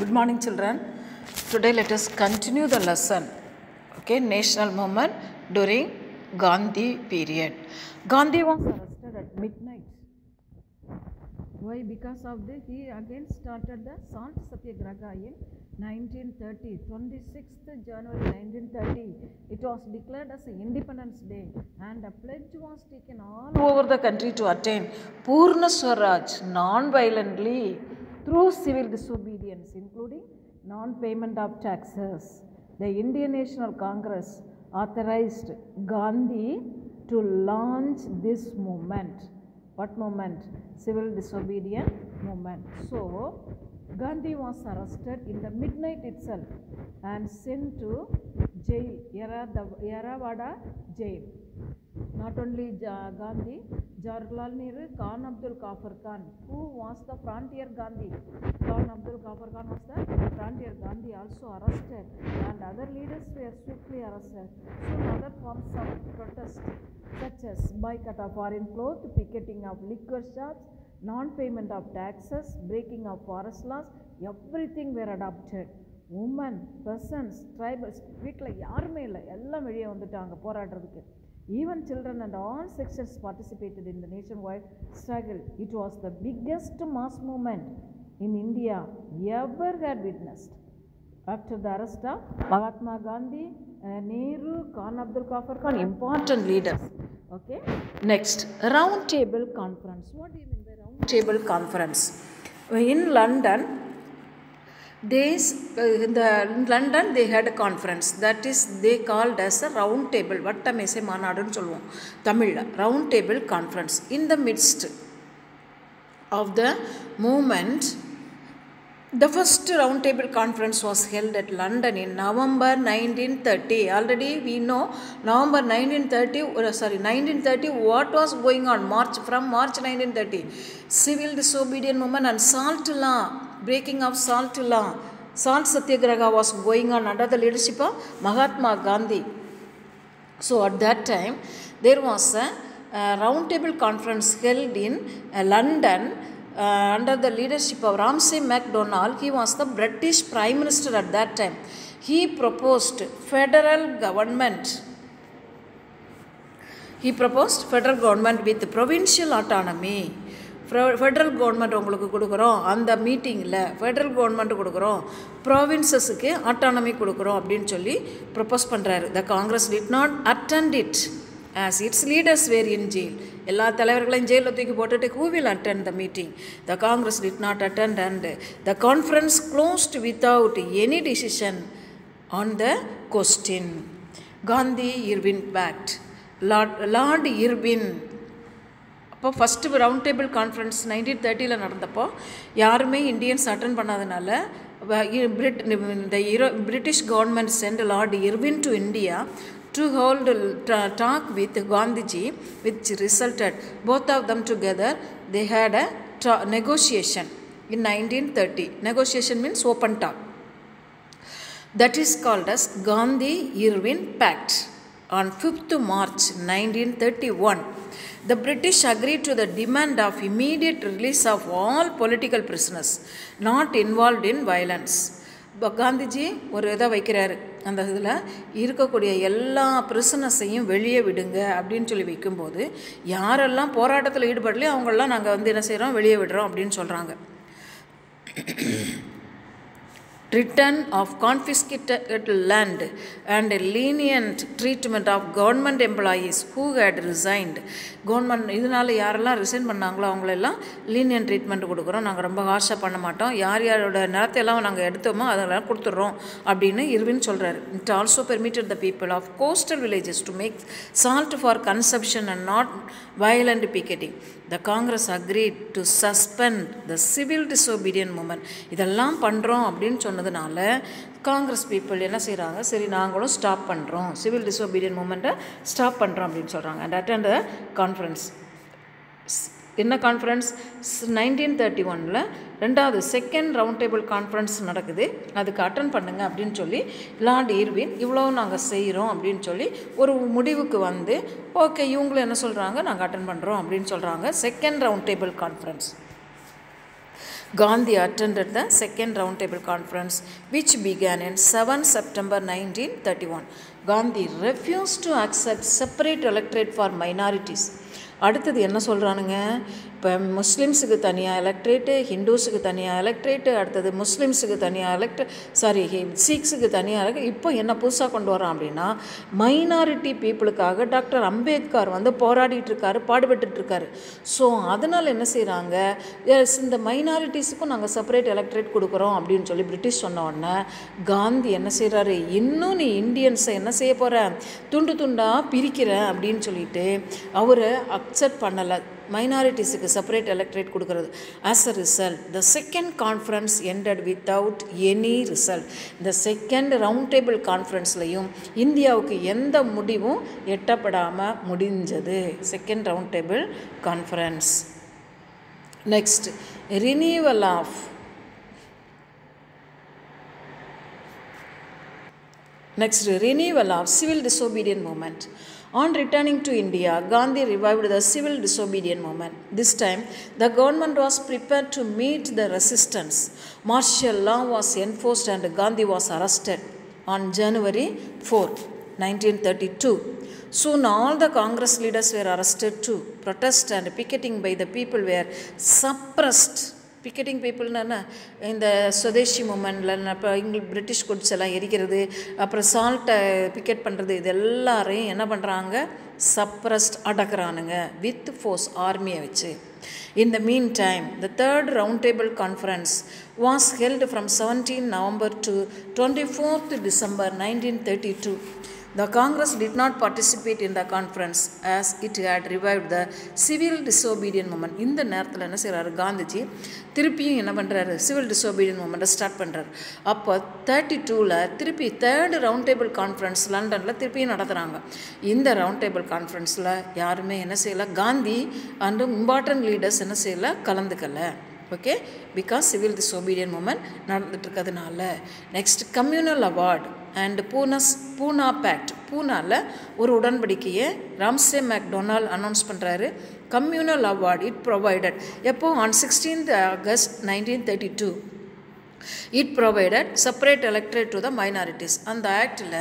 Good morning, children. Today let us continue the lesson. Okay, national movement during Gandhi period. Gandhi was arrested at midnight. Why? Because of this, he again started the Salt Satyagraha in 1930, 26th January 1930. It was declared as Independence Day, and a pledge was taken all over the country to attain Purna Swaraj non-violently through civil disobedience, including non-payment of taxes. The Indian National Congress authorized Gandhi to launch this movement. What movement? Civil disobedient movement. So, Gandhi was arrested in the midnight itself and sent to jail, Yaravada jail. Not only Gandhi, Jawaharlal Nehru, Khan Abdul Ghaffar Khan, who was the frontier Gandhi. Khan Abdul Ghaffar Khan was the frontier Gandhi, also arrested, and other leaders were swiftly arrested. Soon other forms of protest, such as boycott of foreign clothes, picketing of liquor shops, non-payment of taxes, breaking of forest laws, everything were adopted. Women, peasants, tribals, வீட்டில் யாருமே இல்லை, எல்லாம் வெளியே வந்துட்டாங்க போராடுறதுக்கு. Even children and all sections participated in the nationwide struggle. It was the biggest mass movement in India ever had witnessed. After the arrest of Mahatma Gandhi, Nehru, Khan Abdul Ghaffar Khan, important leaders. Okay. Next, Roundtable Conference. What do you mean by Roundtable Conference? In London, in London they had a conference, that is they called as a round table. Vattamese Manadun solvom Tamil. Round table conference. In the midst of the movement, the first round table conference was held at London in November 1930. Already we know November 1930 what was going on from March 1930. Civil disobedient movement and salt law, breaking of salt law. Salt Satyagraha was going on under the leadership of Mahatma Gandhi. So at that time there was a roundtable conference held in London under the leadership of Ramsay MacDonald. He was the British Prime Minister at that time. He proposed federal government. Federal government with provincial autonomy. Federal government உங்களுக்கு கொடுக்குறோம், அந்த மீட்டிங்கில் federal government கொடுக்குறோம், ப்ராவின்சஸுக்கு autonomy கொடுக்குறோம் அப்படின்னு சொல்லி propose பண்ணுறாரு. The Congress did not attend it as its leaders were in jail. எல்லா தலைவர்களையும் ஜெயிலில் தூக்கி போட்டுட்டு who will attend the meeting? The Congress did not attend, and the conference closed without any decision on the question. Gandhi-Irwin Pact. Lord Irwin அப்போ first round table conference 1930 நடந்தப்போ யாருமே Indians attend பண்ணாதனால British government sent Lord Irwin to India to hold talk with Gandhiji, which resulted both of them together. They had a negotiation in 1930. Negotiation means open talk. That is called as Gandhi-Irwin Pact. On 5th March 1931, the British agreed to the demand of immediate release of all political prisoners not involved in violence. Gandhiji ஒரு இதை வைக்கிறாரு, அந்த இதில் இருக்கக்கூடிய எல்லா பிரிசனஸையும் வெளியே விடுங்க அப்படின்னு சொல்லி வைக்கும்போது யாரெல்லாம் போராட்டத்தில் ஈடுபடலையோ அவங்களெலாம் நாங்கள் என்ன செய்கிறோம், வெளியே விடுறோம் அப்படின்னு சொல்கிறாங்க. Return of confiscated land and a lenient treatment of government employees who had resigned. Government இதனால் யாரெல்லாம் ரிசைன் பண்ணாங்களோ அவங்களெல்லாம் லீனியன்ட் ட்ரீட்மெண்ட் கொடுக்குறோம், நாங்கள் ரொம்ப ஹார்ஷாக பண்ண மாட்டோம், யார் யாரோட நிலத்தையெல்லாம் நாங்கள் எடுத்தோமோ அதெல்லாம் கொடுத்துட்றோம் அப்படின்னு இர்வின் சொல்கிறார். It also permitted the people of coastal villages to make salt for consumption and not violent picketing. The Congress agreed to suspend the civil disobedient movement. இதெல்லாம் பண்ணுறோம் அப்படின்னு சொன்னதுனால காங்கிரஸ் பீப்புள் என்ன செய்கிறாங்க, சரி நாங்களும் ஸ்டாப் பண்ணுறோம், சிவில் டிசோபீடியன்ட் மூமெண்ட்டை ஸ்டாப் பண்ணுறோம் அப்படின்னு சொல்கிறாங்க. And attend the conference. என்ன கான்ஃபரன்ஸ்? 1931 ரெண்டாவது செகண்ட் ரவுண்ட் டேபிள் கான்ஃபரன்ஸ் நடக்குது, அதுக்கு அட்டன் பண்ணுங்க அப்படின்னு சொல்லி லார்ட் இர்வின் இவ்வளோ நாங்கள் செய்கிறோம் அப்படின்னு சொல்லி ஒரு முடிவுக்கு வந்து ஓகே இவங்களும் என்ன சொல்கிறாங்க, நாங்கள் அட்டன் பண்ணுறோம் அப்படின்னு சொல்கிறாங்க. Second round table conference. Gandhi attended the second Roundtable Conference, which began in 7 September 1931. Gandhi refused to accept separate electorate for minorities. அடுத்தது என்ன சொல்கிறானுங்க, இப்போ முஸ்லீம்ஸுக்கு தனியாக எலக்ட்ரேட்டு, ஹிந்துஸுக்கு தனியாக எலக்ட்ரேட்டு, அடுத்தது முஸ்லீம்ஸுக்கு தனியாக சீக்ஸுக்கு தனியாக இப்போ என்ன புதுசாக கொண்டு வரோம் அப்படின்னா, மைனாரிட்டி பீப்புளுக்காக டாக்டர் அம்பேத்கர் போராடிட்டுருக்காரு, பாடுபட்டுருக்காரு. ஸோ அதனால் என்ன செய்கிறாங்க, இந்த மைனாரிட்டிஸுக்கும் நாங்கள் செப்பரேட் எலக்ட்ரேட் கொடுக்குறோம் அப்படின்னு சொல்லி பிரிட்டிஷ் சொன்ன உடனே காந்தி என்ன செய்கிறாரு, இன்னும் நீ இந்தியன்ஸை என்ன செய்ய போகிற, துண்டு துண்டாக பிரிக்கிறேன் அப்படின்னு சொல்லிட்டு அவர் அக்செப்ட் பண்ணலை மைனாரிட்டிஸுக்கு செப்பரேட் எலக்ட்ரேட் கொடுக்கறது. As a result the second conference ended without any result. இந்த செகண்ட் ரவுண்ட் டேபிள் கான்ஃபரன்ஸ்லையும் இந்தியாவுக்கு எந்த முடிவும் எட்டப்படாமல் முடிஞ்சது. Second round table conference. Next renewal of civil disobedient movement. On returning to India, Gandhi revived the civil disobedient movement. This time, the government was prepared to meet the resistance. Martial law was enforced and Gandhi was arrested on January 4, 1932. Soon all the Congress leaders were arrested too. Protest and picketing by the people were suppressed. Picketing பீப்புள்னா இந்த சுதேசி மூமெண்டில் இப்போ British goods எல்லாம் எரிக்கிறது, அப்புறம் சால்ட்டை பிக்கெட் பண்ணுறது, இது எல்லாரையும் என்ன பண்ணுறாங்க, சப்ரஸ்ட் அடக்குறானுங்க வித் ஃபோர்ஸ், ஆர்மியை வச்சு. In the meantime, the third roundtable conference was held from 17 November to 24th December 1932. The Congress did not participate in the conference as it had revived the civil disobedient movement. இந்த நேரத்தில் என்ன செய்கிறாரு, காந்திஜி திருப்பியும் என்ன பண்ணுறாரு, civil disobedient மூமெண்ட்டை start பண்ணுறாரு. அப்போ 32ல் திருப்பி தேர்டு ரவுண்ட் டேபிள் கான்ஃபரன்ஸ் லண்டனில் திருப்பியும் நடத்துகிறாங்க. இந்த ரவுண்ட் டேபிள் கான்ஃபரன்ஸில் யாருமே என்ன செய்யலை, காந்தி அண்ட் இம்பார்ட்டன்ட் லீடர்ஸ் என்ன செய்யலை, கலந்துக்கலை. Okay, because civil disobedient movement நடந்துட்டு இருக்கிறதுனால. Next communal award and Poona pact. பூனாவில் ஒரு உடன்படிக்கையை ராம்சே மேக்டொனால்ட் அனௌன்ஸ் பண்ணுறாரு. கம்யூனல் அவார்டு இட் ப்ரொவைடட் எப்போ, on 16th August 1932. It provided separate electorate to the minorities. அந்த ஆக்டில்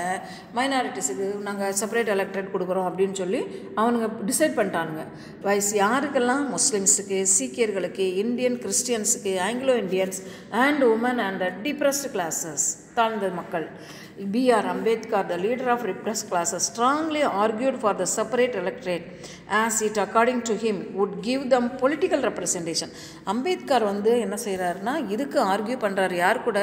மைனாரிட்டிஸுக்கு நாங்கள் செப்பரேட் எலக்ட்ரேட் கொடுக்குறோம் அப்படின்னு சொல்லி அவனுங்க டிசைட் பண்ணிட்டானுங்க. வயசு யாருக்கெல்லாம், முஸ்லீம்ஸுக்கு, சீக்கியர்களுக்கு, இந்தியன் கிறிஸ்டியன்ஸுக்கு, Anglo Indians and women and depressed classes, தாழ்ந்த மக்கள். B.R. Ambedkar, the leader of repressed classes, strongly argued for the separate electorate as it, according to him, would give them political representation. Ambedkar என்ன செய்கிறாருன்னா, இதுக்கு argue பண்ணுறாரு. யார் கூட,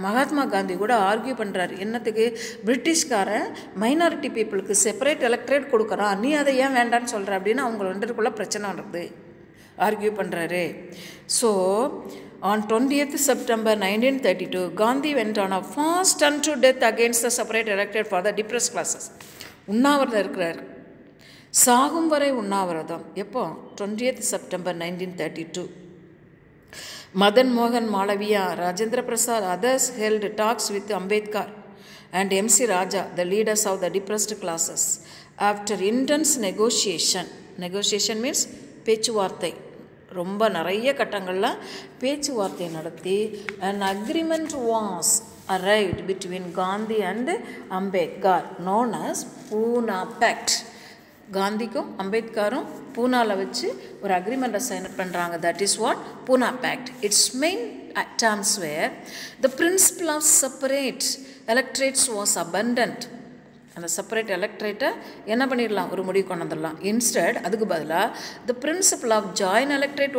மகாத்மா காந்தி கூட argue பண்ணுறாரு. என்னத்துக்கு, பிரிட்டிஷ்காரன் மைனாரிட்டி பீப்புளுக்கு செப்பரேட் எலக்ட்ரேட் கொடுக்குறான், நீ அதை ஏன் வேண்டான்னு சொல்கிற அப்படின்னு அவங்க ரெண்டுக்குள்ளே பிரச்சனை வருது, ஆர்கியூ பண்ணுறாரு. So on 20th September 1932, Gandhi went on a fast unto death against the separate electorate for the depressed classes. உண்ணாவிரதம் இருக்கிறார், சாகும் வரை உண்ணாவிரதம். எப்போ, 20th September 1932. Madan Mohan Malaviya, Rajendra Prasad, others held talks with Ambedkar and M.C. Raja, the leaders of the depressed classes. After intense negotiation means பேச்சுவார்த்தை, ரொம்ப நிறைய கட்டங்களில் பேச்சுவார்த்தை நடத்தி an agreement was arrived between Gandhi and Ambedkar known as Pune Pact. காந்திக்கும் அம்பேத்கரும் பூனாவில் வச்சு ஒரு அக்ரிமெண்ட்டை சைன் பண்ணுறாங்க. That is what Poona pact. Its main terms were the principle of separate electorates was abandoned. அந்த செப்பரேட் எலக்ட்ரேட்டை என்ன பண்ணிடலாம், ஒரு முடிவு கொண்டு வந்துடலாம். இன்ஸ்டெட் அதுக்கு பதிலாக the principle of joint electorate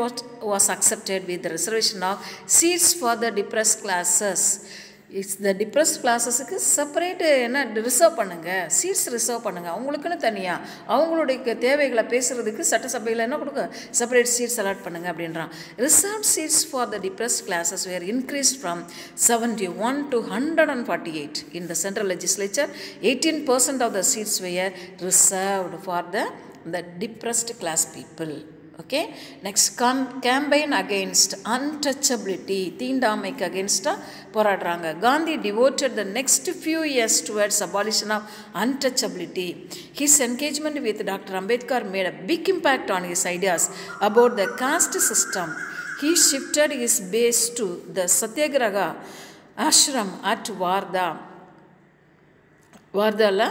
was accepted with reservation of seats for the depressed classes. It's the depressed கிளாஸஸுக்கு செப்பரேட்டு என்ன ரிசர்வ் பண்ணுங்கள், சீட்ஸ் ரிசர்வ் பண்ணுங்கள், அவங்களுக்குன்னு தனியாக அவங்களுடைய தேவைகளை பேசுகிறதுக்கு சட்டசபையில் என்ன கொடுக்க, செப்பரேட் சீட்ஸ் அலாட் பண்ணுங்கள் அப்படின்றான். Reserve seats for the depressed classes were increased from 71 to 148. In the central legislature, 18% of the seats were reserved for the depressed class people. Okay, next campaign against untouchability, தீண்டாமைக்கு against போராடுறாங்க. Gandhi devoted the next few years towards abolition of untouchability. His engagement with Dr. Ambedkar made a big impact on his ideas about the caste system. He shifted his base to the Satyagraha ashram at வார்தாவில்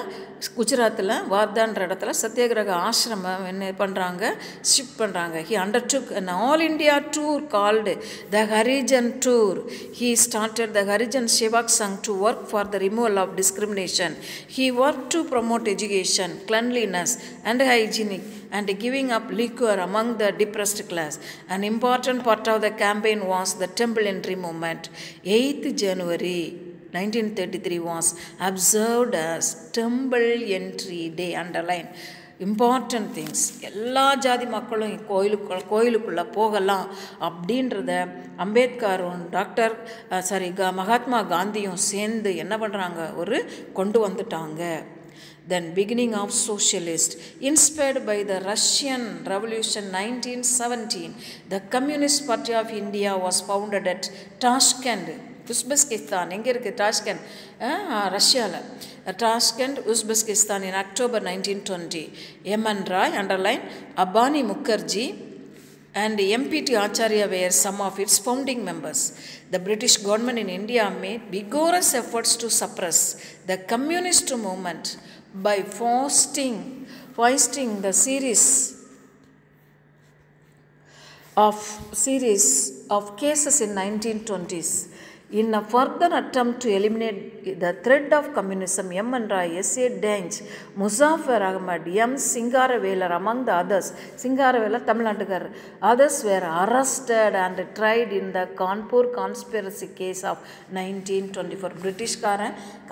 குஜராத்தில் வார்தான்ற இடத்துல சத்தியாகிரக ஆசிரமம் என்ன பண்ணுறாங்க shift பண்ணுறாங்க. He undertook an all India tour called the Harijan Tour. He started the Harijan Sevak Sangh to work for the removal of discrimination. He worked to promote education, cleanliness and hygienic and giving up liquor among the depressed class. An important part of the campaign was the temple entry movement. 8th January 1933 was observed as temple entry day. Underline important things. எல்லா ஜாதி மக்களும் கோயிலுக்குள்ளே போகலாம் அப்படின்றத அம்பேத்கரும் மகாத்மா காந்தியும் சேர்ந்து என்ன பண்ணுறாங்க கொண்டு வந்துட்டாங்க. Then beginning of socialist. Inspired by the Russian Revolution 1917, the Communist Party of India was founded at Tashkent, Uzbekistan. எங்கே இருக்குது Tashkent? ரஷ்யாவில். Tashkent, Uzbekistan in October 1920. M.N. Roy, underline, Abani Mukherjee and M.P.T. Acharya were some of its founding members. The British government in India made vigorous efforts to suppress the communist movement by foisting the series of cases in 1920s. In a further attempt to eliminate the threat of communism, M.N. Roy, S.A. Dench, Muzaffar Ahmad, M. Singaravelar, among the others, Singaravelar, Tamil Nadu, others were arrested and tried in the Kanpur conspiracy case of 1924. British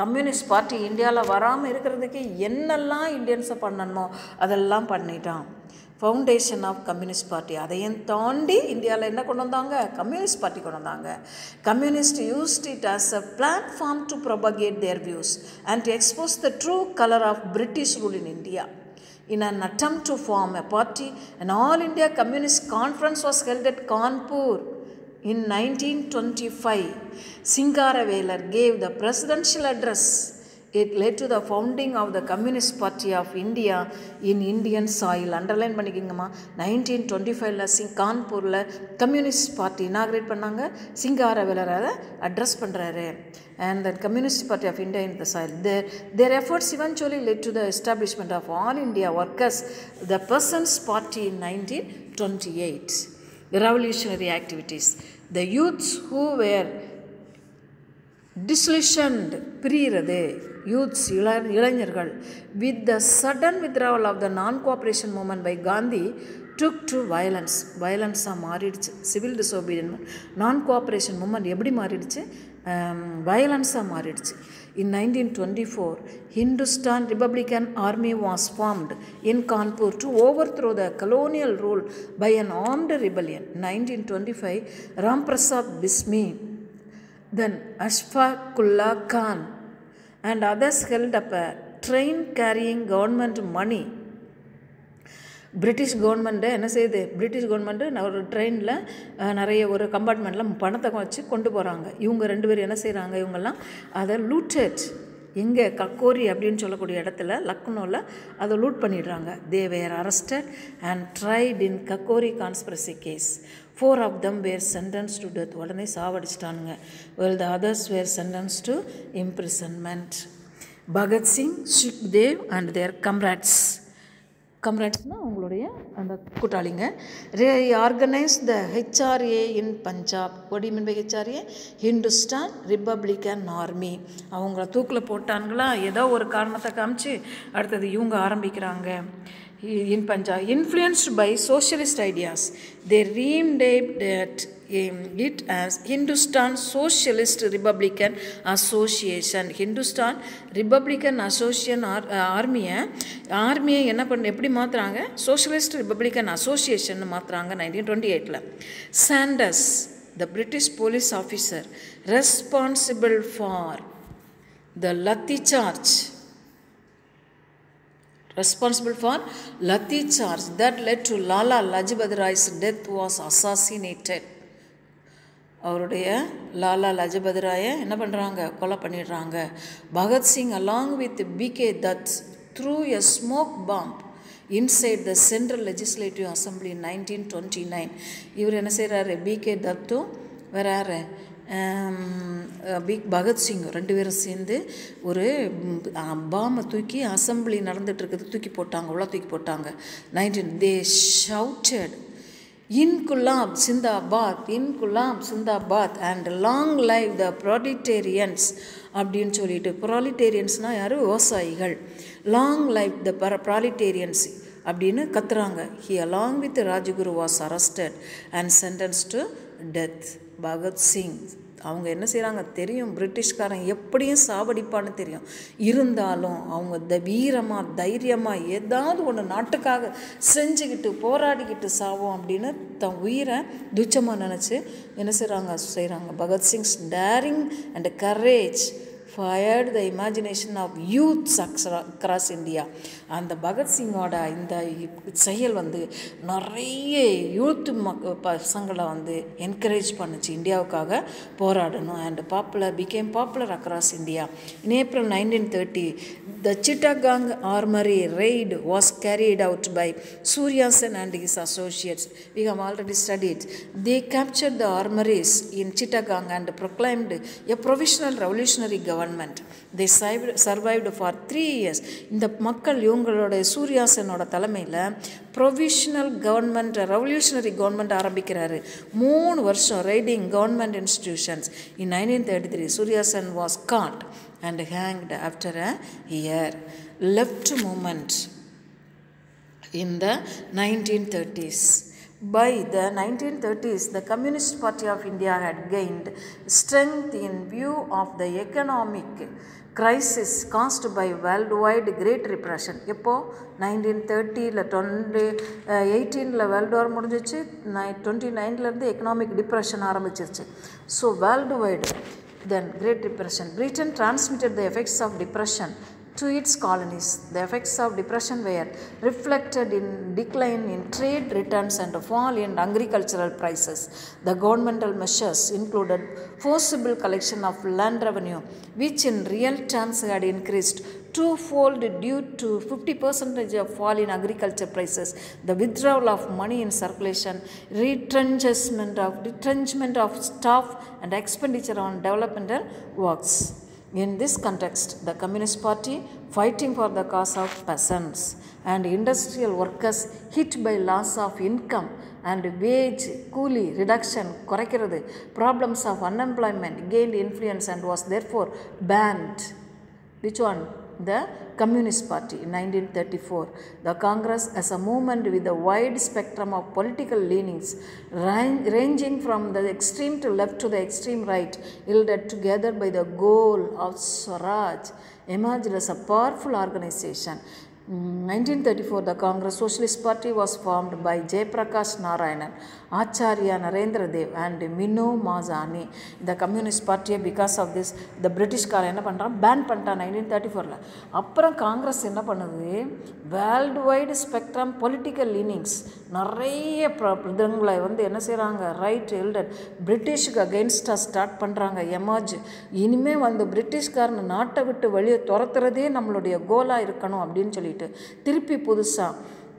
Communist Party India la varam irukradhukku ennalla Indians பண்ணனுமோ அதெல்லாம் பண்ணிட்டான். Foundation of communist party அதையும் தாண்டி இந்தியாவில் என்ன கொண்டு வந்தாங்க? Communist party கொண்டு வந்தாங்க. Communist used it as a platform to propagate their views and to expose the true colour of British rule in India. In an attempt to form a party, an all-India communist conference was held at Kanpur in 1925. Singaravelar gave the presidential address. It led to the founding of the Communist Party of India in Indian soil. Underline பண்ணிக்கிங்கம்மா. 1925 கான்பூரில் communist party inaugurate பண்ணாங்க. சிங்காரவேலர் அதை address பண்ணுறாரு. And the Communist Party of India in the soil. Their efforts eventually led to the establishment of All India Workers, the Peasants Party in 1928. The revolutionary activities. The youths who were disillusioned youths இளைஞர்கள் with the sudden withdrawal of the non-cooperation movement by Gandhi took to violence மாறிடுச்சு. Civil disobedient non-cooperation movement எப்படி மாறிடுச்சு? வயலன்ஸாக மாறிடுச்சு. In 1924, Hindustan Republican Army was formed in Kanpur to overthrow the colonial rule by an armed rebellion. 1925, Ram Prasad Bismi, then Ashfaqullah Khan and others held up a train carrying government money. British government என்ன செய்யுது? British government ஒரு ட்ரெயினில் நிறைய ஒரு கம்பார்ட்மெண்ட்டில் பணத்தை வச்சு கொண்டு போகிறாங்க. இவங்க 2 பேர் என்ன செய்கிறாங்க? இவங்கெல்லாம் அதை லூட்டட் எங்கே கக்கோரி அப்படின்னு சொல்லக்கூடிய இடத்துல லக்னோவில் அதை லூட் பண்ணிடுறாங்க. They were arrested and tried in Kakori conspiracy case. 4 of them were sentenced to death. உடனே சாவடிச்சிட்டானுங்க. Well, the others were sentenced to imprisonment. Bhagat Singh, Sukhdev and their கம்ரேட்ஸ்னால் அவங்களுடைய அந்த கூட்டாளிங்க. Organise the HRA in Punjab. what do you mean by HRA? Hindustan republican army. அவங்கள தூக்கில் போட்டானுங்களா ஏதோ ஒரு காரணத்தை காமிச்சு அடுத்தது இவங்க ஆரம்பிக்கிறாங்க. In Punjab, influenced by socialist ideas, they renamed it as Hindustan Socialist Republican Association. Hindustan Republican Association ஆர்மியை எப்படி மாற்றுறாங்க? Socialist Republican Association மாற்றுறாங்க 1928. Sanders, the British police officer responsible for the Lathi charge that led to Lala Lajpat Rai's death was assassinated. அவருடைய லாலா லஜபத் ராயை என்ன பண்ணுறாங்க? கொலை பண்ணிடுறாங்க. Bhagat Singh along with BK Dutt threw a smoke bomb inside the Central Legislative Assembly in 1929. இவர் என்ன செய்கிறாரு, PK தத்து வேறு பகத்சிங் ரெண்டு பேரும் சேர்ந்து ஒரு பாமை தூக்கி அசம்பிளி நடந்துட்டு இருக்கிறது தூக்கி போட்டாங்க, உள்ள தூக்கி போட்டாங்க. they shouted Inquilab Zindabad, Inquilab Zindabad and long live the proletarians அப்படின்னு சொல்லிட்டு. ப்ராலிட்டேரியன்ஸ்னால் யார், விவசாயிகள். லாங் லைவ் த ப்ராலிட்டேரியன்ஸ் அப்படின்னு கத்துறாங்க. He along with Rajguru was arrested and sentence to death. Bhagat Singh அவங்க என்ன செய்கிறாங்க தெரியும், பிரிட்டிஷ்காரன் எப்படியும் சாவடிப்பான்னு தெரியும். இருந்தாலும் அவங்க வீரமாக தைரியமாக ஏதாவது ஒன்று நாட்டுக்காக செஞ்சுக்கிட்டு போராடிக்கிட்டு சாவோம் அப்படின்னு தன் உயிரை துச்சமாக நினச்சி என்ன செய்கிறாங்க. Bhagat Singh's daring and courage fired the imagination of youths across India. அந்த பகத்சிங்கோட இந்த செயல் நிறைய யூத் பசங்களை என்கரேஜ் பண்ணுச்சு இந்தியாவுக்காக போராடணும். And became popular across India. In April 1930, the Chittagong Armory raid was carried out by Surya Sen and his associates. We have already studied. They captured the armories in Chittagong and proclaimed a provisional revolutionary government. They survived for 3 years. இந்த மக்கள் இவங்களோட சூர்யாசனோட தலைமையில் provisional government, revolutionary government ஆரம்பிக்கிறாரு. 3 வருஷம் riding government institutions. In 1933, Suryasen was caught and hanged after a year. Left movement in the 1930s. By the 1930s, the Communist Party of India had gained strength in view of the economic crisis caused by worldwide Great Repression. இப்போ 1930 18 world war முடிஞ்சிச்சு, 29 economic depression ஆரம்பிச்சிருச்சு. So world wide then Great Depression. Britain transmitted the effects of depression to its colonies. The effects of depression were reflected in decline in trade returns and a fall in agricultural prices. The governmental measures included forcible collection of land revenue, which in real terms had increased twofold due to 50% of fall in agriculture prices, the withdrawal of money in circulation, retrenchment of staff and expenditure on developmental works. In this context, the Communist Party, fighting for the cause of peasants and industrial workers hit by loss of income and wage coolie reduction, problems of unemployment, gained influence and was therefore banned. Which one? The Communist Party in 1934. The Congress as a movement with a wide spectrum of political leanings ranging from the extreme to left to the extreme right, yielded together by the goal of Swaraj, emerged as a powerful organization. 1934, the Congress Socialist Party was formed by Jayaprakash Narayanan, Acharya Narendra Dev and Minu Mazani. The Communist Party, because of this, the British என்ன பண்ணுறான், pan பண்ணிட்டான் 1934. அப்புறம் காங்கிரஸ் என்ன பண்ணுது, world wide spectrum political லீனிங்ஸ் நிறைய இதுங்களை என்ன செய்கிறாங்க, right எல்டட் பிரிட்டிஷுக்கு அகெயின்ஸ்டாக start பண்ணுறாங்க. எமர்ஜ் இனிமேல் பிரிட்டிஷ்காரனை நாட்டை விட்டு வெளியே துரத்துறதே நம்மளுடைய கோலாக இருக்கணும் அப்படின்னு சொல்லிட்டு திருப்பி புதுசாக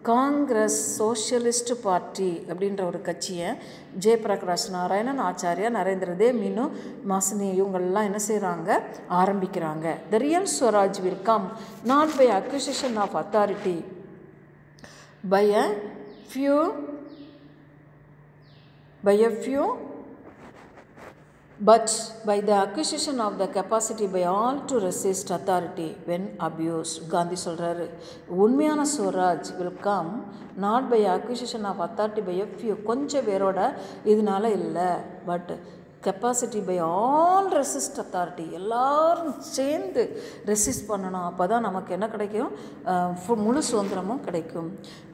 காங்கிரஸ் சோஷியலிஸ்ட் பார்ட்டி அப்படின்ற ஒரு கட்சியை ஜெயபிரகாஷ் நாராயணன், ஆச்சாரியா, நரேந்திர தேவ், மீனு மாசினி இவங்கெல்லாம் என்ன செய்கிறாங்க, ஆரம்பிக்கிறாங்க. The real Swaraj will come not by acquisition of authority by a few but by the acquisition of the capacity by all to resist authority when abused. Gandhi சொல்றாரு, உண்மையான Swaraj will come not by acquisition of authority by a few, கொஞ்சம் பேரோட இதனால இல்லை, but capacity by all resist authority, எல்லோரும் சேர்ந்து resist பண்ணணும். அப்போ தான் நமக்கு என்ன கிடைக்கும், முழு சுதந்திரமும் கிடைக்கும்.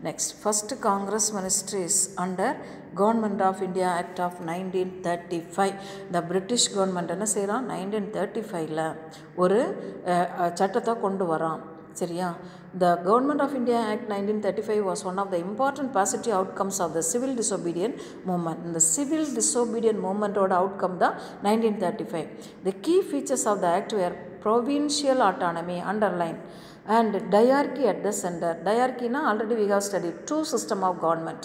Next, first Congress ministries under government of India act of 1935. இந்த பிரிட்டிஷ் கவர்மெண்ட் என்ன செய்கிறான், 1935 ஒரு சட்டத்தை கொண்டு வரான். சரியா? The Government of India Act 1935 was one of the important positive outcomes of the civil disobedient movement. The civil disobedient movement ஓட outcome தான் 1935. The key features of the act were provincial autonomy, underline, and diarchy at the center. Diarchy na already we have studied, two system of government.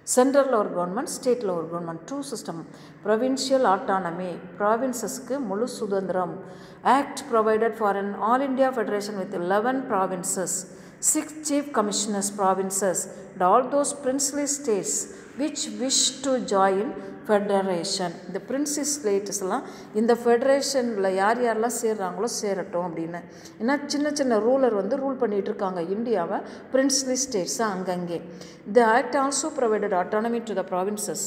Central or government, state or government, two system. Provincial autonomy, provinces ku mulu sudandram. Act provided for an all India federation with 11 provinces, 6 chief commissioners provinces, and all those princely states which wish to join federation. The princely states எல்லாம் இந்த ஃபெடரேஷனில் யார் யாரெல்லாம் சேர்றாங்களோ சேரட்டும் அப்படின்னு. ஏன்னா சின்ன சின்ன ruler வந்து ரூல் பண்ணிகிட்டு இருக்காங்க இந்தியாவை, பிரின்ஸ்லி ஸ்டேட்ஸாக அங்கங்கே. The act also provided autonomy to the provinces.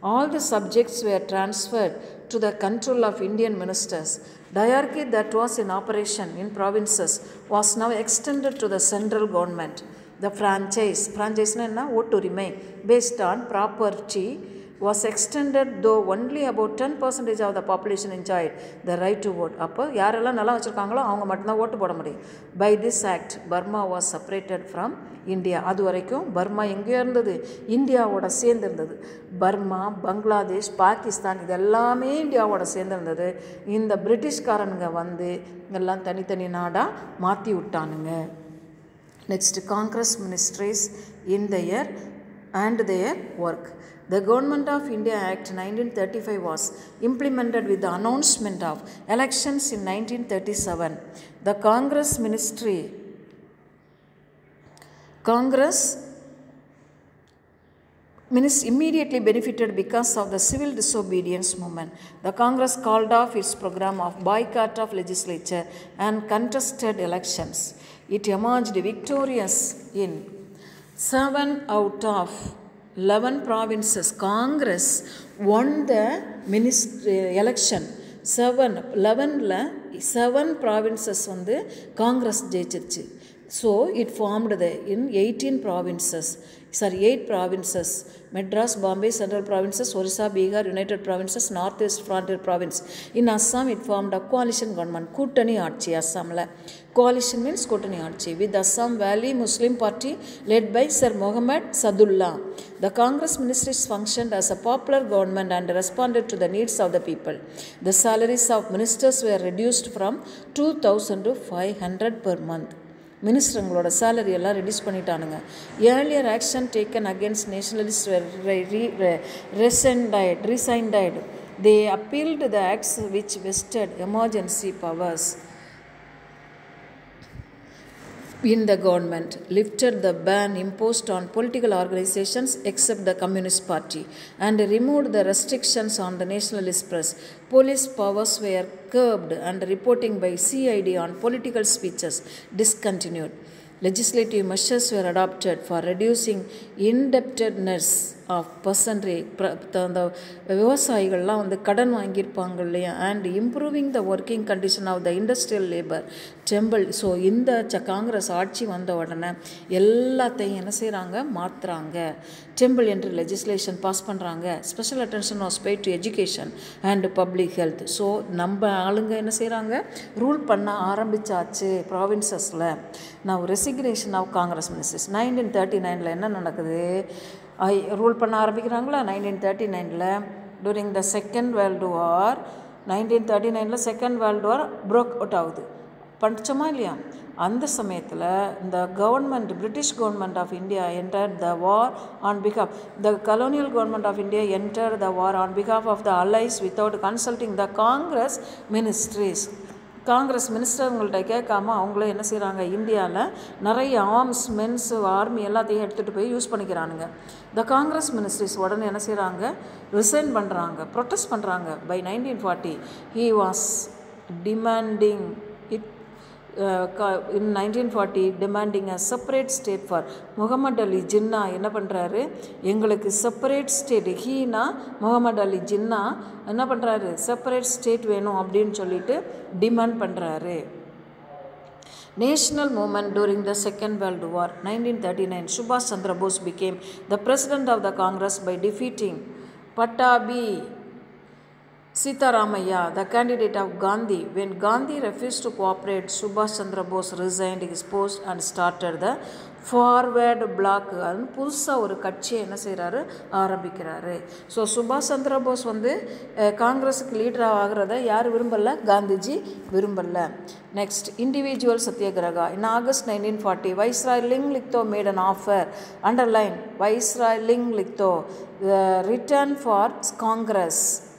All the subjects were transferred to the control of Indian ministers. Diarchy that was in operation in provinces was now extended to the central government. The franchise na ஓட்டுரிமை based on property was extended, though only about 10% of the population enjoyed the right to vote. அப்போ யாரெல்லாம் நல்லா வச்சுருக்காங்களோ அவங்க மட்டும்தான் ஓட்டு போட முடியும். By this act, Burma was separated from India. அது வரைக்கும் பர்மா எங்கேயோ இருந்தது, இந்தியாவோட சேர்ந்துருந்தது. பர்மா, பங்களாதேஷ், பாகிஸ்தான் இது எல்லாமே இந்தியாவோட சேர்ந்துருந்தது. இந்த பிரிட்டிஷ்காரனுங்க வந்து எல்லாம் தனித்தனி நாடாக மாற்றி விட்டானுங்க. Next, Congress ministries in their and their work. The Government of India Act 1935 was implemented with the announcement of elections in 1937. The Congress immediately benefited because of the civil disobedience movement. The Congress called off its program of boycott of legislature and contested elections. It emerged victorious in 7 out of 11 provinces. Congress won the election. 7 provinces வந்து Congress ஜெயிச்சிருச்சு. So it formed in 8 provinces, Madras, Bombay, Central Provinces, Orissa, Bihar, United Provinces, Northeast Frontier Province. In Assam, it formed a coalition government, கூட்டணி ஆட்சி. அஸ்ஸாமில் coalition means கூட்டணி ஆட்சி with Assam Valley Muslim Party led by Sir Mohammad Sadullah. The Congress ministries functioned as a popular government and responded to the needs of the people. The salaries of ministers were reduced from 2,000 to 500 per month. மினிஸ்டருங்களோட salary எல்லாம் reduce பண்ணிட்டானுங்க. Earlier action taken against nationalist rescinded. They appealed the acts which vested emergency powers in the government, lifted the ban imposed on political organizations except the Communist Party, and removed the restrictions on the nationalist press. Police powers were curbed and reporting by CID on political speeches discontinued. Legislative measures were adopted for reducing indebtedness of peasantry. அந்த விவசாயிகள்லாம் வந்து கடன் வாங்கியிருப்பாங்க இல்லையா, and improving the working condition of the industrial labor. Temple. So இந்த காங்கிரஸ் ஆட்சி வந்த உடனே எல்லாத்தையும் என்ன செய்கிறாங்க, மாற்றுறாங்க. டெம்பிள் என்று லெஜிஸ்லேஷன் பாஸ் பண்ணுறாங்க. Special attention was paid to education and public health. So நம்ம ஆளுங்க என்ன செய்கிறாங்க, ரூல் பண்ண ஆரம்பித்தாச்சு ப்ராவின்சஸில். நான் ரெசிக்னேஷன் ஆஃப் காங்கிரஸ் மினிஸ்ட்ரிஸ் 1939 என்ன நடக்குது, ரூல் பண்ண ஆரம்பிக்கிறாங்களா 1939. During the second world war 1939 second world war broke out ஆகுது. படித்தோமா இல்லையா? அந்த சமயத்தில் இந்த government, British government of India entered the war on because of the colonial government of India enter the war on because of of the Alice without consulting the Congress ministries. Congress மினிஸ்டருங்கள்ட்ட கேட்காம அவங்களே என்ன செய்கிறாங்க, இந்தியாவில் நிறைய ஆர்ம்ஸ், மென்ஸ், ஆர்மி எல்லாத்தையும் எடுத்துகிட்டு போய் யூஸ் பண்ணிக்கிறானுங்க. த காங்கிரஸ் மினிஸ்ட்ரிஸ் உடனே என்ன செய்கிறாங்க, ரிசைன் பண்ணுறாங்க, ப்ரொட்டஸ்ட் பண்ணுறாங்க. By 1940 he was demanding it in 1940 demanding a separate state for Muhammad Ali Jinnah என்ன பண்ணுறாரு, எங்களுக்கு செப்பரேட் ஸ்டேட், ஹீனா முகமது அலி ஜின்னா என்ன பண்ணுறாரு, செப்பரேட் ஸ்டேட் வேணும் அப்படின்னு சொல்லிட்டு டிமாண்ட் பண்ணுறாரு. National movement during the Second World War 1939, Subhash Chandra Bose became the president of the Congress by defeating Pattabi Sitaramaya, the candidate of Gandhi. When Gandhi refused to cooperate, Subhash Chandra Bose resigned his post and started the forward bloc அது புதுசாக ஒரு கட்சியை என்ன செய்கிறாரு ஆரம்பிக்கிறாரு. So சுபாஷ் சந்திர போஸ் வந்து காங்கிரஸுக்கு லீடராக ஆகிறத யார் விரும்பலை? காந்திஜி விரும்பலை. Next individual satyagraha. In August 1940 viceroy Linlithgow made an offer. Underline viceroy Linlithgow return for Congress,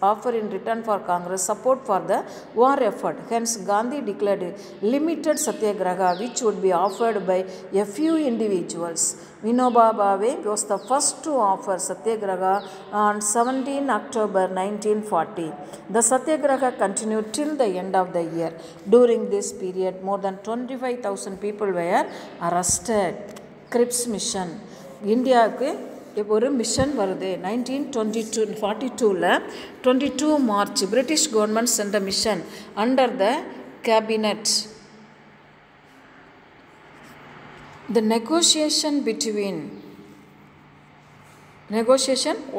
offer in return for Congress support for the war effort. Hence Gandhi declared limited satyagraha which would be offered by a few individuals. Vinoba Bhave was the first to offer satyagraha on 17 October 1940. The satyagraha continued till the end of the year. During this period more than 25,000 people were arrested. Cripps mission. இந்தியாவுக்கு இப்போ ஒரு mission வருது. 1942 22 March British government sent a mission under the cabinet. The negotiation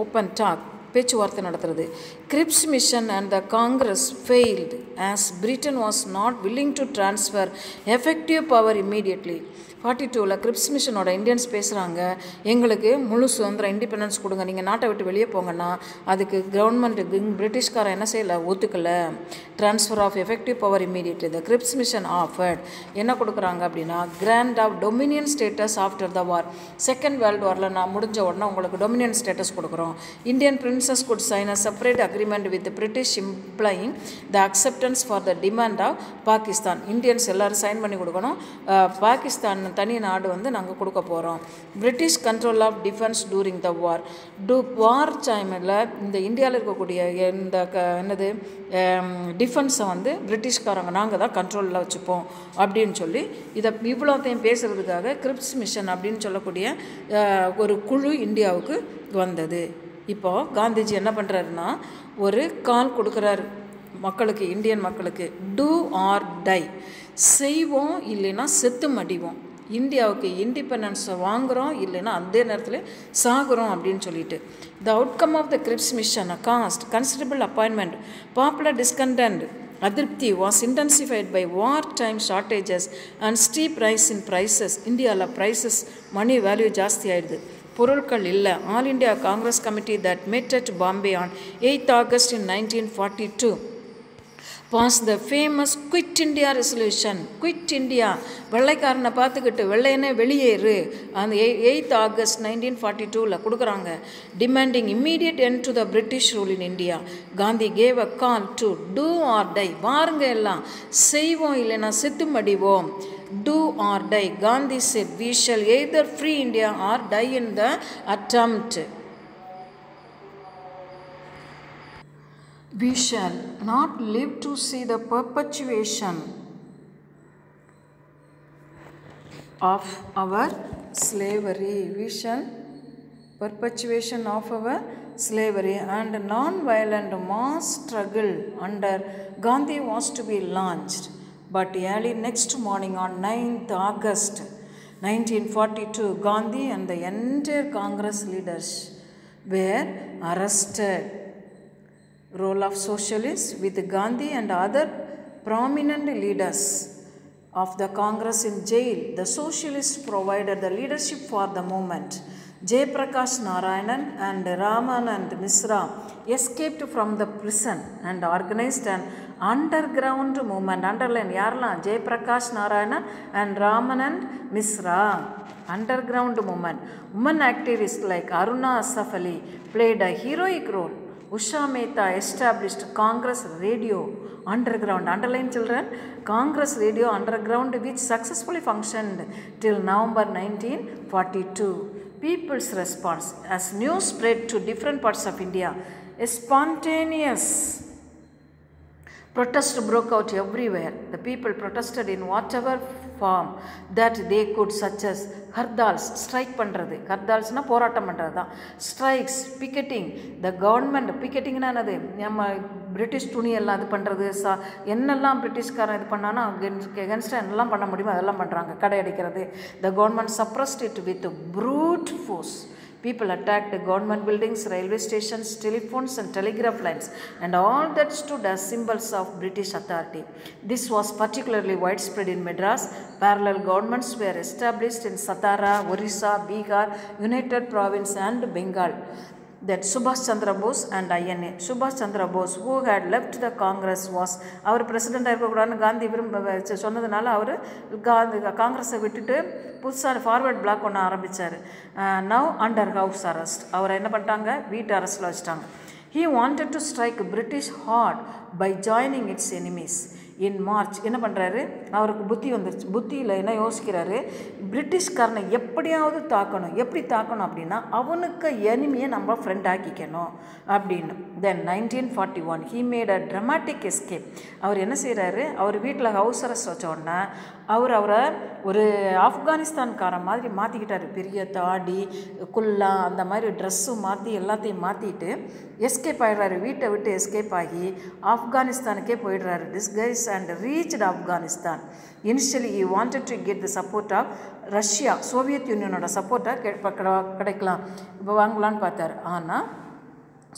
open talk பேச்சுவார்த்தை நடத்துறது. Cripps mission and the Congress failed as Britain was not willing to transfer effective power immediately. 42 Cripps மிஷனோட Indians பேசுகிறாங்க, எங்களுக்கு முழு சுதந்திரம் independence கொடுங்க, நீங்கள் நாட்டை விட்டு வெளியே போங்கன்னா அதுக்கு கவர்மெண்ட்டுக்கு பிரிட்டிஷ்காரன் என்ன செய்யலை, ஒத்துக்கலை. Transfer of effective power immediately. The Cripps mission offered என்ன கொடுக்குறாங்க அப்படின்னா grant of dominion status after the war. Second world வாரில் நான் முடிஞ்ச உடனே உங்களுக்கு டொமினியன் ஸ்டேட்டஸ் கொடுக்குறோம். Indian princes could sign a separate agreement with British implying the acceptance for the demand of Pakistan. Indians எல்லோரும் சைன் பண்ணி கொடுக்கணும், பாகிஸ்தான் தனி நாடு வந்து நாங்கள் கொடுக்க போகிறோம். British control of defence during the வார். வார் டைமில் இந்த இந்தியாவில் இருக்கக்கூடிய இந்த என்னது டிஃபென்ஸை வந்து பிரிட்டிஷ்காரங்க நாங்கள் தான் கண்ட்ரோலில் வச்சுப்போம் அப்படின்னு சொல்லி இதை இவ்வளோத்தையும் பேசுகிறதுக்காக கிரிப்ஸ் மிஷன் அப்படின்னு சொல்லக்கூடிய ஒரு குழு இந்தியாவுக்கு வந்தது. இப்போது காந்திஜி என்ன பண்ணுறாருன்னா ஒரு கால் கொடுக்குறாரு மக்களுக்கு, இந்தியன் மக்களுக்கு. டூ ஆர் டை, செய்வோம் இல்லைன்னா செத்து மடிவோம், இந்தியாவுக்கு இண்டிபெண்டன்ஸை வாங்குகிறோம் இல்லைன்னா அதே நேரத்தில் சாகுறோம் அப்படின்னு சொல்லிட்டு. The outcome of the Cripps mission cast considerable appointment, popular discontent அதிருப்தி was intensified by war time shortages and steep rise in prices. இந்தியாவில் ப்ரைஸஸ் மணி வேல்யூ ஜாஸ்தி ஆகிடுது, பொருட்கள் இல்லை. All India Congress committee that met at Bombay on 8th August in 1942 passed the famous Quit India resolution. Quit India, வெள்ளைக்காரனை பார்த்துக்கிட்டு வெள்ளையனே வெளியேறு, அந்த 8th August 1942 கொடுக்குறாங்க. Demanding immediate end to the British rule in India. Gandhi gave a call to do or die. வாருங்க எல்லாம், செய்வோம் இல்லைன்னா செத்து மடிவோம். Do or die. Gandhi said, we shall either free India or die in the attempt. We shall not live to see the perpetuation of our slavery. We shall perpetuation of our slavery and non-violent mass struggle under Gandhi was to be launched. But early next morning on 9th August 1942, Gandhi and the entire Congress leaders were arrested. Role of socialists with Gandhi and other prominent leaders of the Congress in jail. The socialists provided the leadership for the movement. Jayaprakash Narayanan and Ramanand Misra escaped from the prison and organized an underground movement. Underline யாரெல்லாம்? Jayaprakash Narayanan and Ramanand Misra. Underground movement. Women activists like Aruna Asaf Ali played a heroic role. Usha Mehta established Congress Radio Underground. Underline children, Congress Radio Underground, which successfully functioned till November 1942. People's response. As news spread to different parts of India, a spontaneous protest broke out everywhere. The people protested in whatever form that they could, such as hardals, strike பண்றது, ஹர்தால்ஸ்னால் போராட்டம் பண்ணுறது தான், strikes, picketing. The government பிக்கெட்டிங்னா என்னது, நம்ம British துணியெல்லாம் இது பண்ணுறது, என்னெல்லாம் பிரிட்டிஷ்காரன் இது பண்ணானா எகென்ஸ்டாக என்னெல்லாம் பண்ண முடியுமோ அதெல்லாம் பண்ணுறாங்க, கடை அடிக்கிறது. The government suppressed it with fruit force. People attacked government buildings, railway stations, telephones and telegraph lines, and all that stood as symbols of British authority. This was particularly widespread in Madras. Parallel governments were established in Satara, Orissa, Bihar, United Province and Bengal. That Subhash Chandra Bose and INA. Subhash Chandra Bose, who had left the Congress, was our president. Gandhi சொன்னதுனால அவர் காங்கிரஸை விட்டுட்டு புதுசாக forward black ஒன்று ஆரம்பித்தார். Now under house arrest. அவரை என்ன பண்ணிட்டாங்க, வீட்டு அரெஸ்ட்டில் வச்சுட்டாங்க. He wanted to strike British hard by joining its enemies. In March என்ன பண்ணுறாரு, அவருக்கு புத்தி வந்துருச்சு. புத்தியில் என்ன யோசிக்கிறாரு, பிரிட்டிஷ்காரனை எப்படியாவது தாக்கணும். எப்படி தாக்கணும் அப்படின்னா அவனுக்கு எனிமியை நம்ம ஃப்ரெண்ட் ஆக்கிக்கணும் அப்படின்னு. தென் 1941 he made a dramatic escape. அவர் என்ன செய்கிறாரு, அவர் வீட்டில் ஹவுஸ் அரெஸ்ட் வச்ச உடனே அவரை ஒரு ஆப்கானிஸ்தான்காரன் மாதிரி மாற்றிக்கிட்டார். பெரிய தாடி, குல்லா, அந்த மாதிரி ட்ரெஸ்ஸும் மாற்றி எல்லாத்தையும் மாற்றிட்டு எஸ்கேப் ஆகிடுறாரு. வீட்டை விட்டு எஸ்கேப் ஆகி ஆப்கானிஸ்தானுக்கே போயிடுறாரு. Disguise and reached Afghanistan. Initially he wanted to get the support of Russia, Soviet யூனியனோட சப்போர்ட்டாக கிடைக்கலாம், இப்போ வாங்கலான்னு பார்த்தார். ஆனால்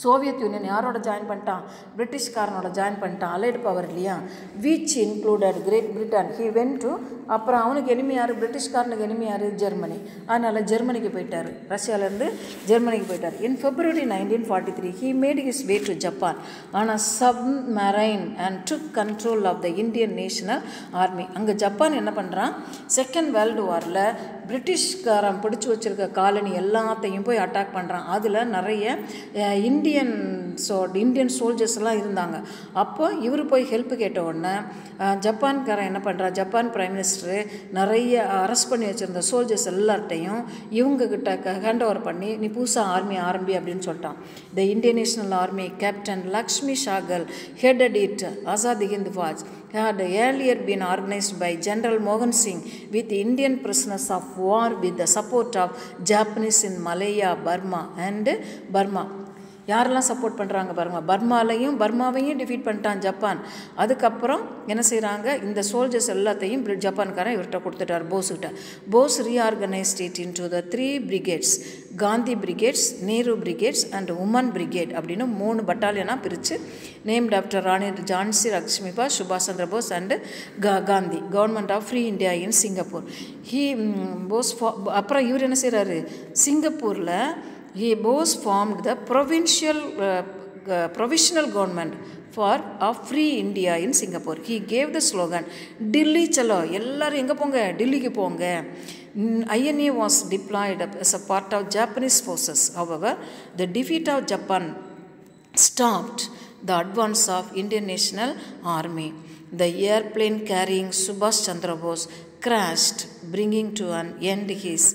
சோவியத் யூனியன் யாரோட ஜாயின் பண்ணிட்டான், பிரிட்டிஷ்காரனோட ஜாயின் பண்ணிட்டான். அலைடு பவர் இல்லையா, which included Great Britain. He went to, அப்புறம் அவனுக்கு எனிமி யார், பிரிட்டிஷ்காரனுக்கு எனிமி யார், ஜெர்மனி. அதனால் ஜெர்மனிக்கு போயிட்டார், ரஷ்யாவிலேருந்து ஜெர்மனிக்கு போயிட்டார். இன் February 1943 he made his way to Japan on a submarine and took control of the Indian National Army. அங்கே ஜப்பான் என்ன பண்ணுறான், செகண்ட் வேர்ல்டு வாரில் பிரிட்டிஷ்காரன் பிடிச்சி வச்சுருக்க காலனி எல்லாத்தையும் போய் அட்டாக் பண்ணுறான். அதில் நிறைய இந்தியன் சோல்ஜர்ஸ்லாம் இருந்தாங்க. அப்போ இவர் போய் ஹெல்ப் கேட்ட உடனே ஜப்பான்காரன் என்ன பண்ணுறா, ஜப்பான் பிரைம் மினிஸ்டரு நிறைய அரெஸ்ட் பண்ணி வச்சுருந்த சோல்ஜர்ஸ் எல்லார்ட்டையும் இவங்கக்கிட்ட ஹேண்ட் ஓவர் பண்ணி நீ புதுசாக ஆர்மி ஆரம்பி அப்படின்னு சொல்லிட்டான். The Indian national army captain Lakshmi Sahgal headed it. Azad Hind Fauj had earlier been organized by General Mohan Singh with Indian prisoners of war with the support of Japanese in Malaya, Burma and Burma. யாரெல்லாம் support பண்ணுறாங்க, பர்மாவையும் defeat பண்ணிட்டான் Japan. அதுக்கப்புறம் என்ன செய்கிறாங்க, இந்த soldiers எல்லாத்தையும் ஜப்பான்காரன் இவர்கிட்ட கொடுத்துட்டார், போஸ்கிட்ட. Bose reorganised it in to the 3 brigades, Gandhi brigades, Nehru brigades and women brigade அப்படின்னு 3 பட்டாலியனாக பிரித்து நேம்ட் ஆஃப்டர் ராணி ஜான்சி லக்ஷ்மிபா, சுபாஷ் Chandra Bose and Gandhi, government of free India in Singapore. அப்புறம் இவர் என்ன செய்கிறாரு, சிங்கப்பூரில் Bose formed the provisional government of free India in Singapore. He gave the slogan, Delhi chalo, ellarum enga ponga, Delhi ku ponga. INA was deployed as a part of Japanese forces. However, the defeat of Japan stopped the advance of Indian National Army. The airplane carrying Subhash Chandra Bose crashed, bringing to an end his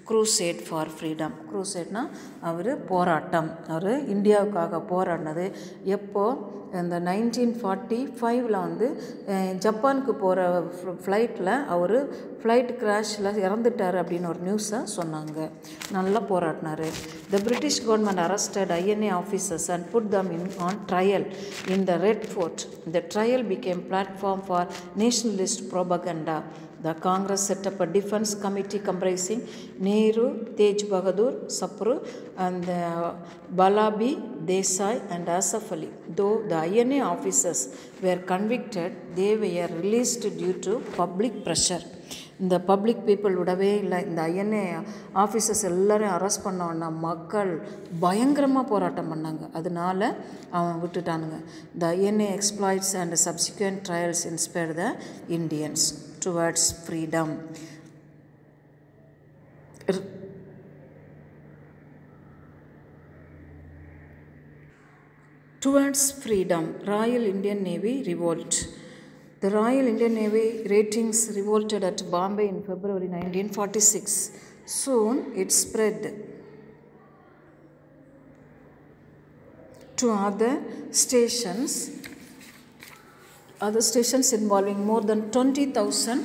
crusade for freedom. Crusadeனா அவர் போராட்டம், அவர் இந்தியாவுக்காக போராடினது. எப்போது, இந்த 1945 வந்து ஜப்பானுக்கு போகிற ஃப்ளைட்டில் our flight கிராஷில் இறந்துட்டார் அப்படின்னு ஒரு நியூஸை சொன்னாங்க. நல்லா போராடினார். The British government arrested INA officers and put them on trial in the Red Fort. The trial became platform for nationalist propaganda. The Congress set up a defense committee comprising Nehru, Tej Bahadur, Sapru and Balabi Desai and Asaf Ali. Though the INA officers were convicted, they were released due to public pressure. இந்த public people விடவே இல்லை. இந்த INA officers எல்லோரையும் arrest பண்ணோன்னா மக்கள் பயங்கரமாக போராட்டம் பண்ணாங்க. அதனால அவன் விட்டுட்டானுங்க. The INA exploits and subsequent trials inspire the Indians towards freedom. Towards freedom. Royal Indian navy revolt. The Royal Indian Navy ratings revolted at Bombay in February 1946. Soon it spread to other stations involving more than 20,000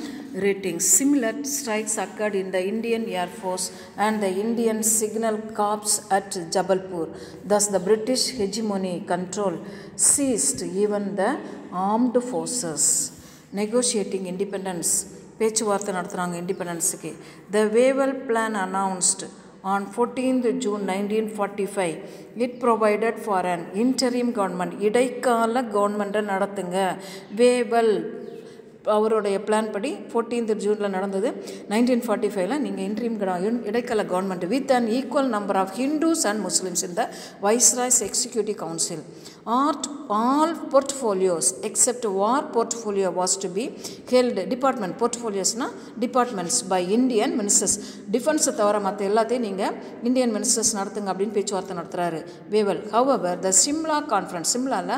ratings. Similar strikes occurred in the Indian Air Force and the Indian Signal Corps at Jabalpur. Thus the British hegemony control ceased even the armed forces. Negotiating independence. பேச்சுவார்த்தை நடத்துகிறாங்க இண்டிபெண்டன்ஸுக்கு. The Revolt plan announced on 14th June 1945. It provided for an interim government. இடைக்கால கவர்மெண்ட்டை நடத்துங்க. Wavell அவருடைய plan படி 14th ஜூனில் நடந்தது. 1945 நீங்கள் இடைக்கால government with an equal number of Hindus and Muslims in the viceroy's executive council. All portfolios except war portfolio was to be held. Department portfolios na departments by Indian ministers. Defense தவிர மற்ற எல்லாத்தையும் நீங்கள் Indian ministers நடத்துங்க அப்படின்னு பேச்சுவார்த்தை நடத்துகிறாரு Wavell. However, the Simla conference, சிம்லாவில்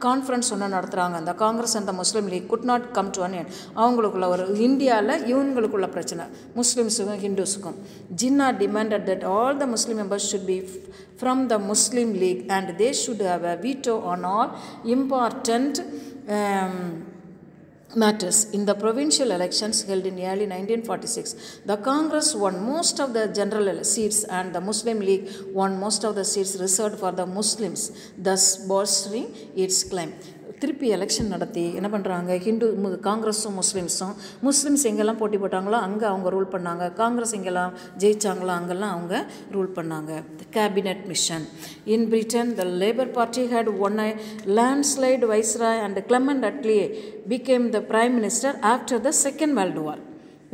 conference ஒன்று நடத்துகிறாங்க. அந்த Congress and the Muslim league could not come to an end. அவங்களுக்குள்ள ஒரு இந்தியாவில் இவங்களுக்குள்ள பிரச்சனை முஸ்லிம்ஸுக்கும் ஹிந்துஸுக்கும். Jinnah demanded that all the Muslim members should be from the Muslim League and they should have a veto on all important matters. In the provincial elections held in early 1946, the Congress won most of the general seats and the Muslim League won most of the seats reserved for the Muslims, thus bolstering its claim. திருப்பி election நடத்தி என்ன பண்ணுறாங்க, காங்கிரஸும் Muslims எங்கெல்லாம் போட்டி போட்டாங்களோ அங்கே அவங்க rule பண்ணாங்க. காங்கிரஸ் எங்கெல்லாம் ஜெயிச்சாங்களோ அங்கெல்லாம் அவங்க ரூல் பண்ணாங்க. Cabinet mission. In Britain the labour party had won a landslide viceroy and Clement Attlee became the prime minister after the Second World War.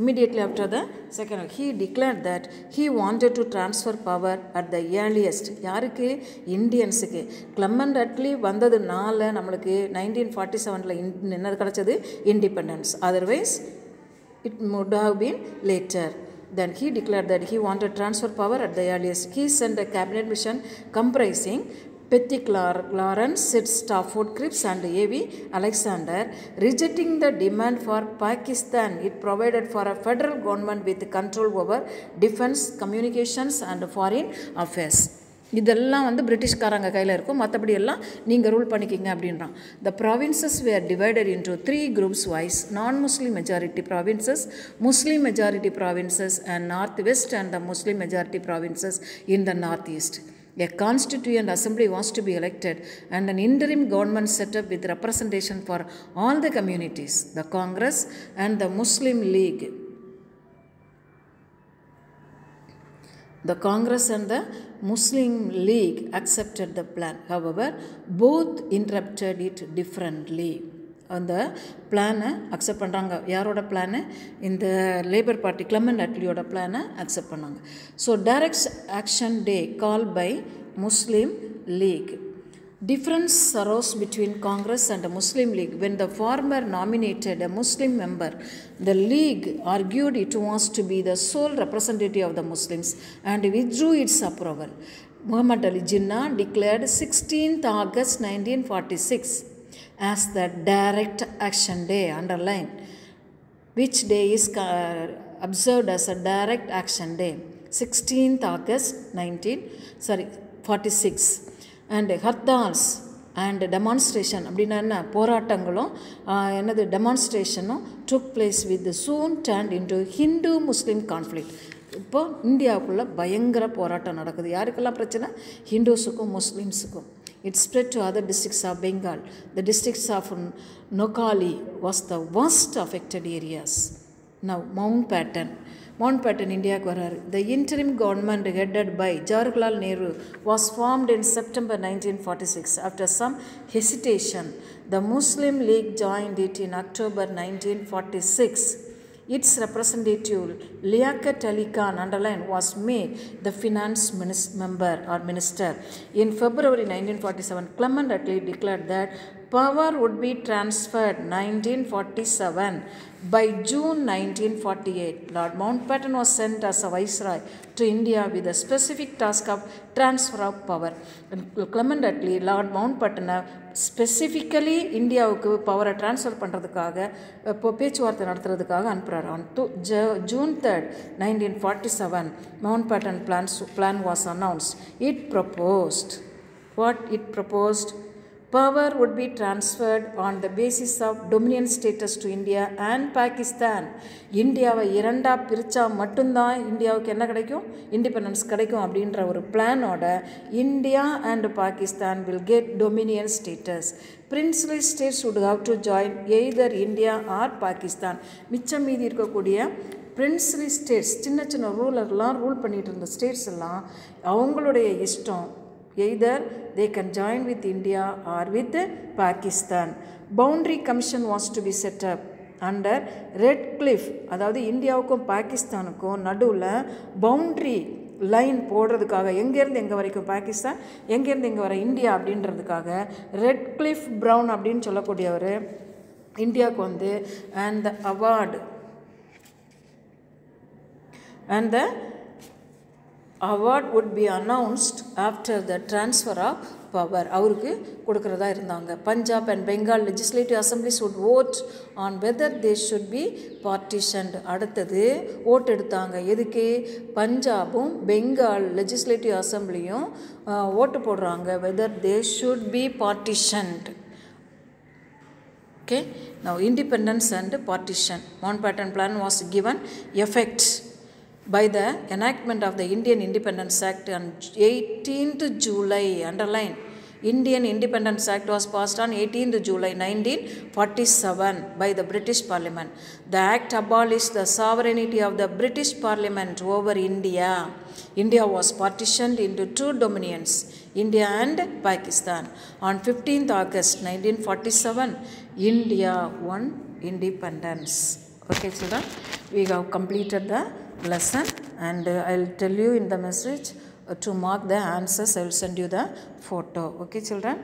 Immediately after the second, he declared that he wanted to transfer power at the earliest. யாருக்கு? இந்தியன்ஸுக்கு. Clement Atlee வந்ததுனால நம்மளுக்கு 1947 என்னது கிடச்சது? Independence. Otherwise it would have been later. Then he declared that he wanted to transfer power at the earliest. He sent a cabinet mission comprising Petty Clarence, Sid Stafford Cripps and A.V. Alexander, rejecting the demand for Pakistan. It provided for a federal government with control over defense, communications and foreign affairs. இதெல்லாம் பிரிட்டிஷ்காரங்க கையில் இருக்கும், மற்றபடி எல்லாம் நீங்கள் rule பண்ணிக்கிங்க அப்படின்றான். The provinces were divided into 3 groups wise: non-Muslim majority provinces, Muslim majority provinces and northwest and the Muslim majority provinces in the northeast. A constituent assembly was to be elected and an interim government set up with representation for all the communities. The Congress and the Muslim League. The Congress and the Muslim League accepted the plan. However, both interpreted it differently. அந்த பிளானை accept பண்ணுறாங்க. யாரோட plan? இந்த labour party Clement அட்லியோட பிளானை accept பண்ணாங்க. So direct action day call by Muslim League. Difference arose between Congress and the Muslim League. When the former nominated a Muslim member, the League argued it was to be the sole representative of the Muslims and withdrew its approval. Muhammad Ali Jinnah declared 16th August 1946 as the direct action day, underline which day is observed as a direct action day, 16th August 1946. And hartals and demonstration அப்படின்னா என்ன, போராட்டங்களும் என்னது டெமான்ஸ்ட்ரேஷனும் took place with the soon turned into Hindu-Muslim conflict. இப்போ இந்தியாவுக்குள்ளே பயங்கர போராட்டம் நடக்குது. யாருக்கெல்லாம் பிரச்சனை? ஹிந்துஸுக்கும் முஸ்லீம்ஸுக்கும். It spread to other districts of Bengal. The districts of Noakhali was the worst affected areas. Now, Mountbatten, India. The interim government headed by Jawaharlal Nehru was formed in September 1946. After some hesitation, the Muslim League joined it in October 1946. Its representative Liaquat Ali Khan, underline, was made the finance member or minister. In February 1947, Clement Attlee declared that power would be transferred 1947. By June 1948, Lord Mountbatten was sent as a viceroy to India with the specific task of transfer of power. And Clement Attlee, Lord Mountbatten, specifically இந்தியாவுக்கு பவரை transfer பண்ணுறதுக்காக இப்போ பேச்சுவார்த்தை நடத்துறதுக்காக அனுப்புகிறார். On June 3rd, 1947, Mountbatten plan was announced. It proposed power would be transferred on the basis of dominion status to India and Pakistan. இந்தியாவை இரண்டாக பிரித்தா மட்டும்தான் இந்தியாவுக்கு என்ன கிடைக்கும், இண்டிபெண்டன்ஸ் கிடைக்கும் அப்படின்ற ஒரு பிளானோட India and Pakistan will get dominion status. Princely states would have to join either India or Pakistan. மிச்சம் மீதி இருக்கக்கூடிய princely states, சின்ன சின்ன ரூலர்லாம் ரூல் பண்ணிட்டு இருந்த ஸ்டேட்ஸ் எல்லாம் அவங்களுடைய இஷ்டம், either they can join with India or with Pakistan. Boundary commission was to be set up under Red Cliff, அதாவது இந்தியாவுக்கும் பாகிஸ்தானுக்கும் நடுவில் பவுண்ட்ரி லைன் போடுறதுக்காக, எங்கேருந்து எங்கே வரைக்கும் பாகிஸ்தான், எங்கேருந்து எங்கே வர இந்தியா அப்படின்றதுக்காக ரெட் கிளிஃப் ப்ரவுன் அப்படின்னு சொல்லக்கூடியவர் இந்தியாவுக்கு வந்து and the award would be announced after the transfer of power, அவருக்கு கொடுக்கறதா இருந்தாங்க. Punjab and Bengal legislative assemblies would vote on whether they should be partitioned. அடுத்தது ஓட் எடுத்தாங்க. எதுக்கு? பஞ்சாபும் பெங்கால் legislative assemblyயும் ஓட்டு போடுறாங்க whether they should be partitioned. Okay, now independence and partition. Mountbatten Plan was given effect by the enactment of the Indian Independence Act on 18th July. Underline, Indian Independence Act was passed on 18th July 1947 by the British Parliament. The act abolished the sovereignty of the British Parliament over India. India was partitioned into two dominions, India and Pakistan. On 15th August 1947, India won independence. Okay children, we have completed the lesson, and I'll tell you in the message to mark the answers. I will send you the photo. Okay children.